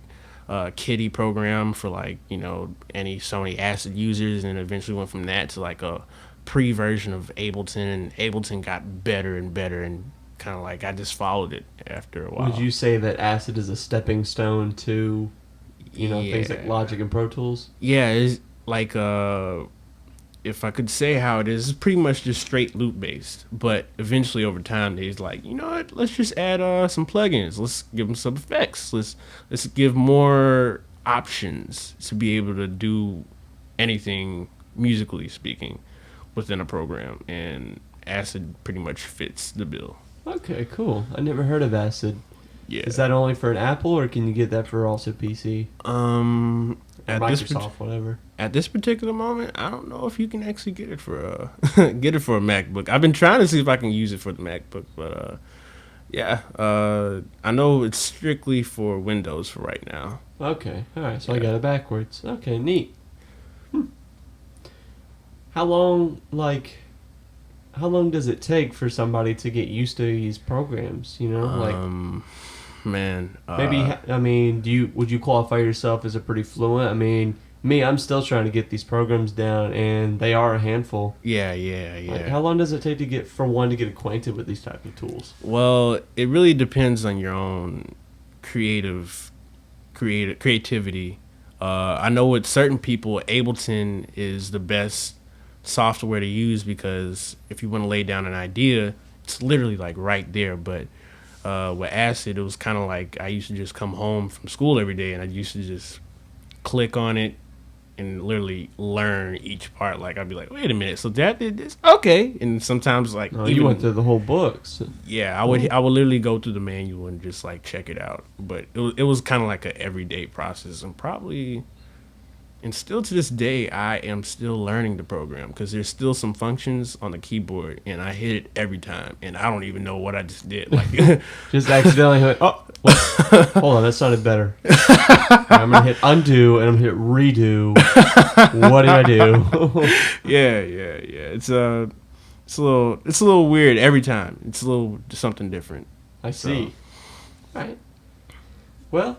kiddie program for like any Sony Acid users, and eventually went from that to like a pre-version of Ableton, and Ableton got better and better, and kind of like I just followed it after a while. Would you say that Acid is a stepping stone to things like Logic and Pro Tools? Yeah, it's like if I could say how it is, it's pretty much just straight loop based. But eventually, over time, they's like, you know what? Let's just add some plugins. Let's give them some effects. Let's give more options to be able to do anything musically speaking within a program. And Acid pretty much fits the bill. Okay, cool. I never heard of Acid. Yeah. Is that only for an Apple, or can you get that for also PC? Or Microsoft, whatever. At this particular moment, I don't know if you can actually get it for a MacBook. I've been trying to see if I can use it for the MacBook, but I know it's strictly for Windows for right now. Okay, all right. So I got it backwards. Okay, neat. How long does it take for somebody to get used to these programs? Man, maybe would you qualify yourself as a pretty fluent? I mean, me, I'm still trying to get these programs down, and they are a handful. Yeah. Like, how long does it take to get acquainted with these type of tools? Well, it really depends on your own creativity. I know with certain people, Ableton is the best software to use because if you want to lay down an idea, it's literally like right there. But with Acid, it was kind of like I used to just come home from school every day, and I used to just click on it and literally learn each part. Like I'd be like, wait a minute, so that did this, okay. And sometimes like you went through the whole books. Yeah, I would literally go through the manual and just like check it out. But it was kind of like an everyday process, and probably And still to this day, I am still learning the program because there's still some functions on the keyboard, and I hit it every time, and I don't even know what I just did. Like, Just accidentally hit, oh, what? Hold on, that sounded better. I'm going to hit undo, and I'm going to hit redo. What did I do? yeah. It's a little weird every time. It's a little something different. I see. All right. Well,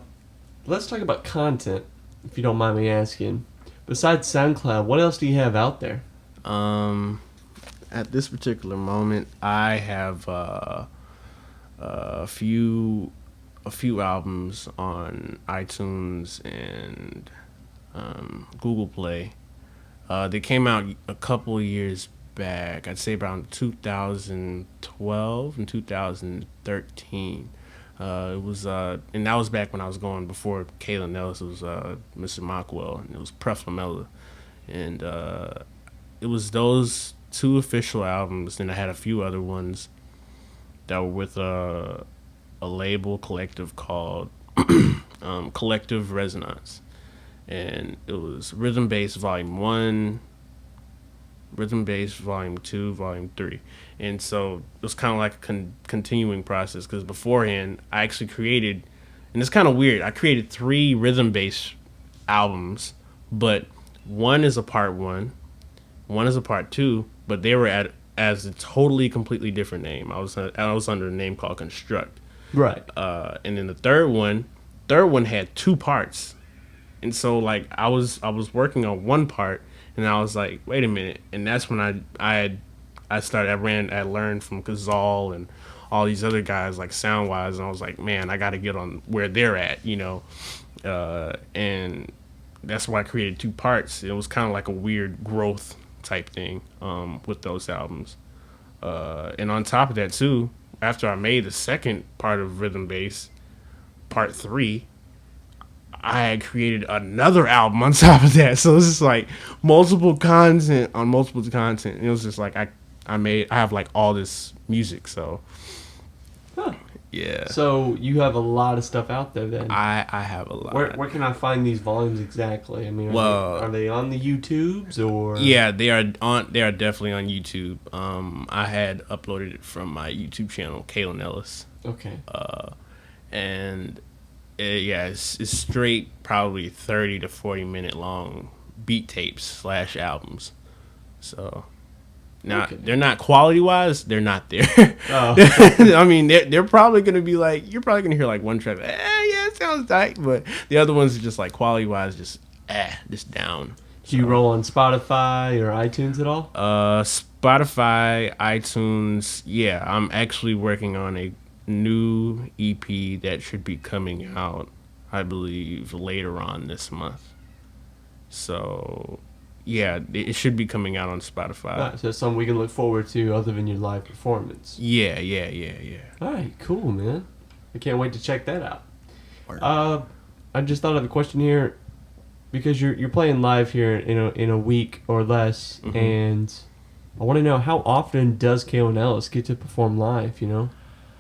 let's talk about content, if you don't mind me asking. Besides SoundCloud, what else do you have out there? At this particular moment, I have a few albums on iTunes and Google Play. They came out a couple of years back. I'd say around 2012 and 2013. It was, and that was back when I was going before Kaelin Ellis. It was Mr. Mockwell, and it was Preflamella, and it was those two official albums. Then I had a few other ones that were with a label collective called Collective Resonance, and it was Rhythm Bass Volume 1, Rhythm Bass Volume 2, Volume 3. And so it was kind of like a continuing process, because beforehand I actually created, and it's kind of weird, I created 3 rhythm bass albums, but one is a part 1, one is a part 2, but they were as a totally completely different name. I was under a name called Construct. Right. And then the third one had 2 parts. And so like I was working on one part, and I was like, wait a minute. And that's when I learned from Kazal and all these other guys, like Soundwise, and I was like, man, I got to get on where they're at, you know. And that's why I created 2 parts. It was kind of like a weird growth type thing with those albums. And on top of that, too, after I made the second part of Rhythm Bass, part 3, I had created another album on top of that. So it's just like multiple content on multiple content. And it was just like I have like all this music. So yeah. So you have a lot of stuff out there then. I have a lot. Where can I find these volumes exactly? I mean, are they on the YouTubes or? Yeah, they are on. They are definitely on YouTube. I had uploaded it from my YouTube channel, Kaelin Ellis. Okay. And it's straight, probably 30 to 40 minute long beat tapes / albums. So now they're not quality wise, they're not there. Oh. I mean, they're probably gonna be like, you're probably gonna hear like one track, yeah, it sounds tight, but the other ones are just like quality wise, just down. Do you roll on Spotify or iTunes at all? Spotify, iTunes, yeah. I'm actually working on a new EP that should be coming out, I believe, later on this month. So, yeah, it should be coming out on Spotify. Right, so something we can look forward to other than your live performance. Yeah. All right, cool, man. I can't wait to check that out. I just thought of a question here, because you're playing live here in a week or less, mm-hmm. and I want to know, how often does Kaelin Ellis get to perform live? You know,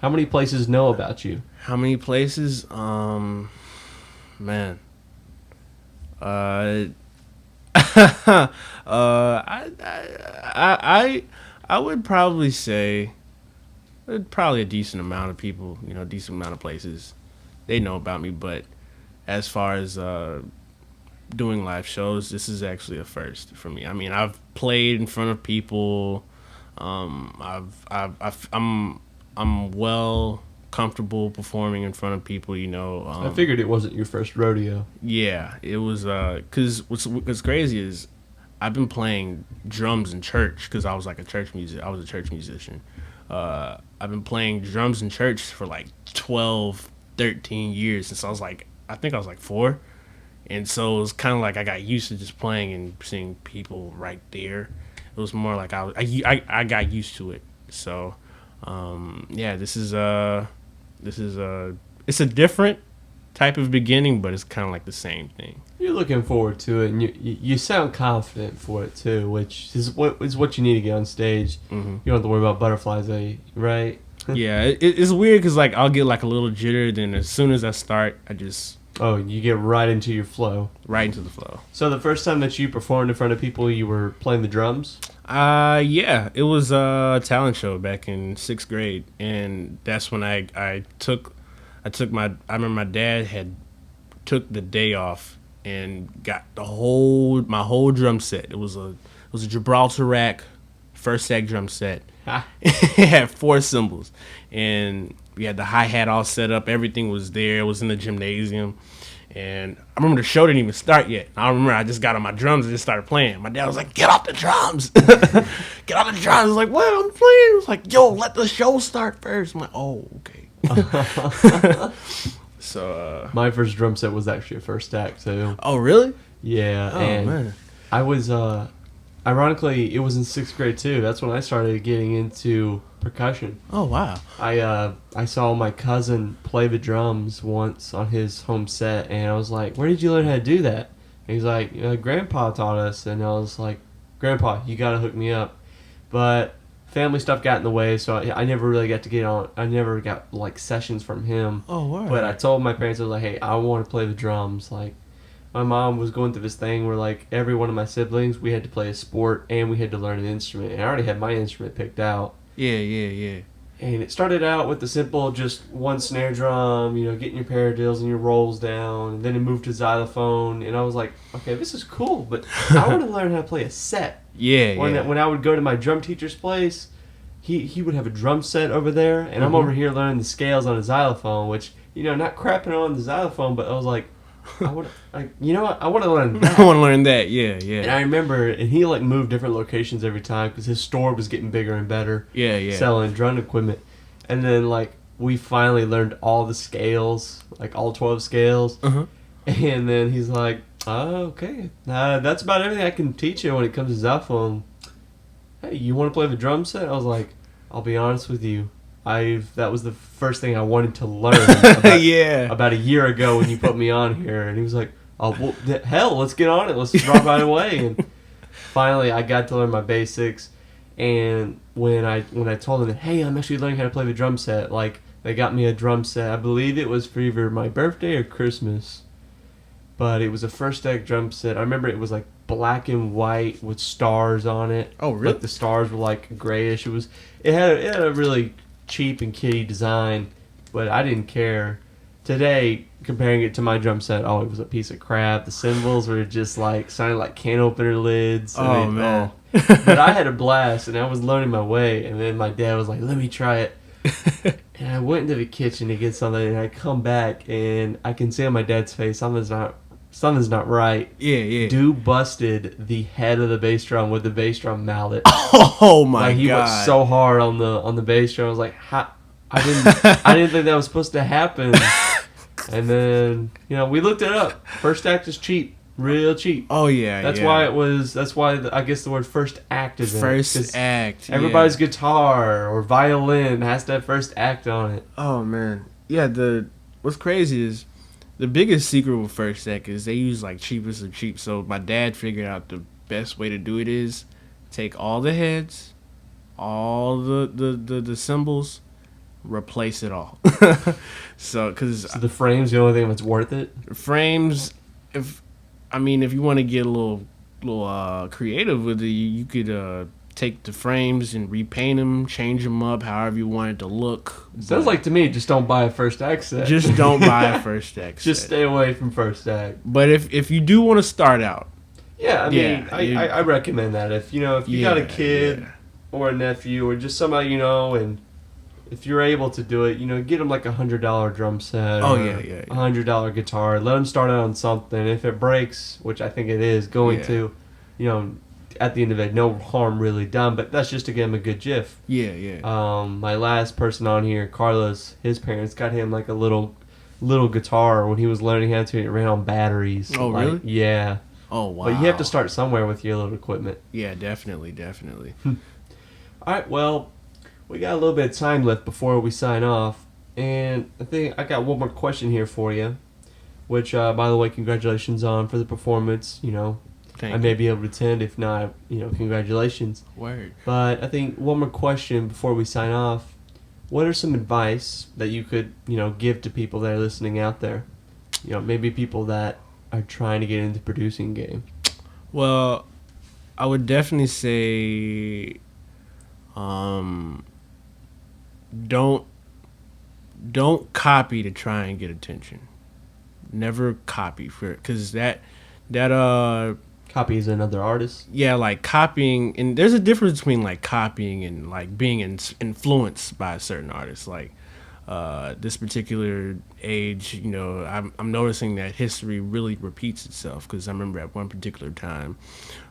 how many places know about you? How many places? Man. I would probably say probably a decent amount of people, decent amount of places, they know about me. But as far as doing live shows, this is actually a first for me. I mean, I've played in front of people. I'm well comfortable performing in front of people, I figured it wasn't your first rodeo. Yeah, it was, because what's crazy is I've been playing drums in church, because I was a church musician. I've been playing drums in church for like 12, 13 years since I think I was 4. And so it was kind of like I got used to just playing and seeing people right there. It was more like I got used to it. So, yeah, it's a different type of beginning, but it's kind of like the same thing. You're looking forward to it, and you sound confident for it too, which is what you need to get on stage. Mm-hmm. You don't have to worry about butterflies, right? Yeah, it's weird because I'll get a little jitter, then as soon as I start, I just Oh, you get right into your flow. Right into the flow. So the first time that you performed in front of people, you were playing the drums? Yeah, it was a talent show back in 6th grade, and that's when I took my, I remember my dad had took the day off and got my whole drum set. It was a Gibraltar rack, first stack drum set. Ah. It had 4 cymbals, and we had the hi-hat all set up. Everything was there. It was in the gymnasium. And I remember the show didn't even start yet. I remember I just got on my drums and just started playing. My dad was like, "Get off the drums." Get off the drums. I was like, "What? I'm playing." He was like, "Yo, let the show start first." I'm like, "Oh, okay." So my first drum set was actually a first stack too. Oh, really? Yeah. Oh, and man. I was ironically, it was in 6th grade too. That's when I started getting into percussion. Oh, wow. I saw my cousin play the drums once on his home set, and I was like, "Where did you learn how to do that?" And he's like, "Grandpa taught us." And I was like, "Grandpa, you gotta hook me up." But family stuff got in the way, so I never really got to get on. I never got like sessions from him. Oh, wow. But I told my parents, I was like, "Hey, I want to play the drums." Like, my mom was going through this thing where like every one of my siblings, we had to play a sport and we had to learn an instrument, and I already had my instrument picked out. Yeah. And it started out with the simple, just one snare drum, getting your paradiddles and your rolls down. And then it moved to xylophone. And I was like, okay, this is cool, but I want to learn how to play a set. Yeah. When I would go to my drum teacher's place, he would have a drum set over there. And I'm over here learning the scales on a xylophone, which, not crapping on the xylophone, but I was like, I want to learn that. I want to learn that. Yeah. And I remember, and he like moved different locations every time because his store was getting bigger and better. Yeah. Selling drum equipment, and then like we finally learned all the scales, like all 12 scales. And then he's like, "Oh, okay, that's about everything I can teach you when it comes to xylophone. Hey, you want to play the drum set?" I was like, "I'll be honest with you. That was the first thing I wanted to learn about a year ago when you put me on here." And he was like, "Oh, well, hell, let's get on it. Let's drop right away." And finally, I got to learn my basics. And when I told them that, "Hey, I'm actually learning how to play the drum set," like they got me a drum set. I believe it was for either my birthday or Christmas, but it was a first stack drum set. I remember it was like black and white with stars on it. Oh, really? Like the stars were like grayish. It had a really cheap and kiddie design, but I didn't care. Today, comparing it to my drum set, it was a piece of crap. The cymbals were just like sounded like can opener lids. Oh, man. But I had a blast, and I was learning my way. And then my dad was like, "Let me try it." And I went into the kitchen to get something, and I come back, and I can see on my dad's face something's not right. Yeah. Dude busted the head of the bass drum with the bass drum mallet. Oh my god! He went so hard on the bass drum. I was like, I didn't think that was supposed to happen. And then we looked it up. First act is cheap, real cheap. Oh yeah, that's why it was. That's why I guess the word first act is first act. Everybody's guitar or violin has to have first act on it. Oh man, yeah. What's crazy is the biggest secret with first act is they use like cheapest of cheap. So my dad figured out the best way to do it is take all the heads, all the cymbals, replace it all. So the frame's the only thing that's worth it. Frames, if you want to get a little creative with it, you could take the frames and repaint them, change them up however you want it to look. Sounds like to me, just don't buy a first act set. Just don't buy a first act set. Just stay away from first act. But if you do want to start out, I recommend that. If you got a kid or a nephew or just somebody and if you're able to do it, get them like $100 drum set. Oh, or $100 guitar. Let them start out on something. If it breaks, which I think it is going to, at the end of it, no harm really done. But that's just to give him a good GIF. Yeah. My last person on here, Carlos, his parents got him like a little guitar when he was learning how to. It ran on batteries. Oh, really? Yeah. Oh, wow. But you have to start somewhere with your little equipment. Yeah, definitely. All right, well, we got a little bit of time left before we sign off, and I think I got one more question here for you, which, by the way, congratulations for the performance. I may be able to attend. If not, congratulations. Word. But I think one more question before we sign off. What are some advice that you could, give to people that are listening out there? maybe people that are trying to get into producing game? Well, I would definitely say, don't copy to try and get attention. Never copy because that Copy is another artist. yeah, like copying, and there's a difference between like copying and like being influenced by a certain artist. Like this particular age, I'm noticing that history really repeats itself because I remember at one particular time,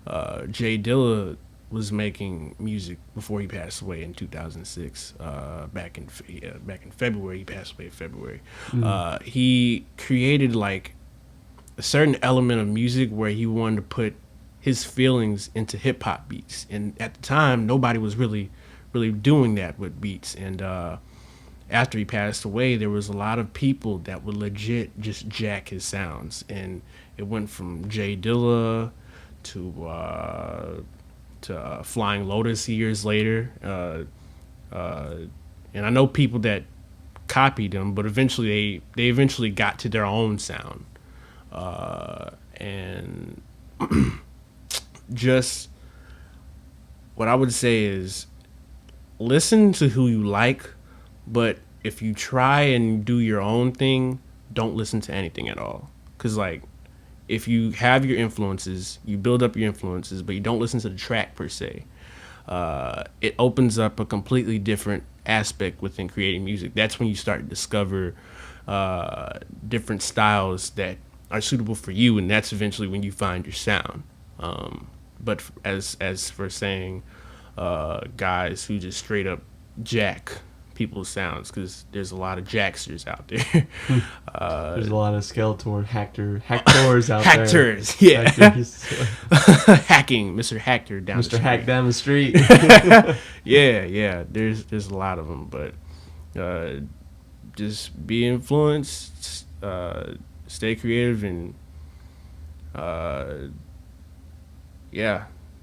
Jay Dilla was making music before he passed away in 2006. Back in February, he passed away in February. He created like a certain element of music where he wanted to put his feelings into hip hop beats, and at the time, nobody was really doing that with beats. And after he passed away, there was a lot of people that would legit just jack his sounds, and it went from Jay Dilla to Flying Lotus years later, and I know people that copied him, but eventually they eventually got to their own sound, and just what I would say is listen to who you like, but if you try and do your own thing, don't listen to anything at all. Because like, if you have your influences, you build up your influences, but you don't listen to the track per se, it opens up a completely different aspect within creating music. That's when you start to discover different styles that are suitable for you, and that's eventually when you find your sound. But as for saying guys who just straight up jack people's sounds, because there's a lot of jacksters out there. There's a lot of Skeletor hackers out Hackers, there. Yeah. Hacking, Mr. Hacker down the Mr. street. Hack down the street. Yeah. There's a lot of them, but just be influenced, stay creative, and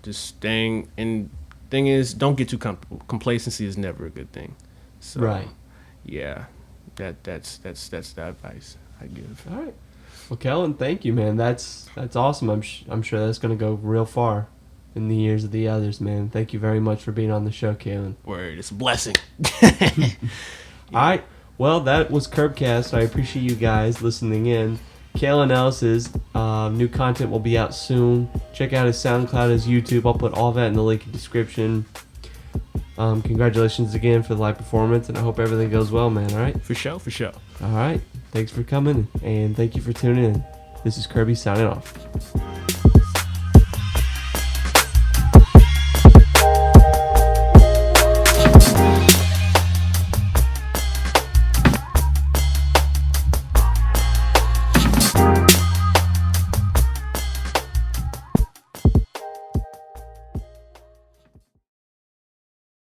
just staying. And thing is, don't get too comfortable. Complacency is never a good thing. So, right. Yeah, that's the advice I give. All right. Well, Kaelin, thank you, man. That's awesome. I'm sure that's gonna go real far in the ears of the others, man. Thank you very much for being on the show, Kaelin. Word, it's a blessing. All right. Well, that was KirbKast. I appreciate you guys listening in. Kaelin Ellis's new content will be out soon. Check out his SoundCloud, his YouTube. I'll put all that in the link in the description. Congratulations again for the live performance, and I hope everything goes well, man. All right? For sure. All right. Thanks for coming, and thank you for tuning in. This is Kirby signing off.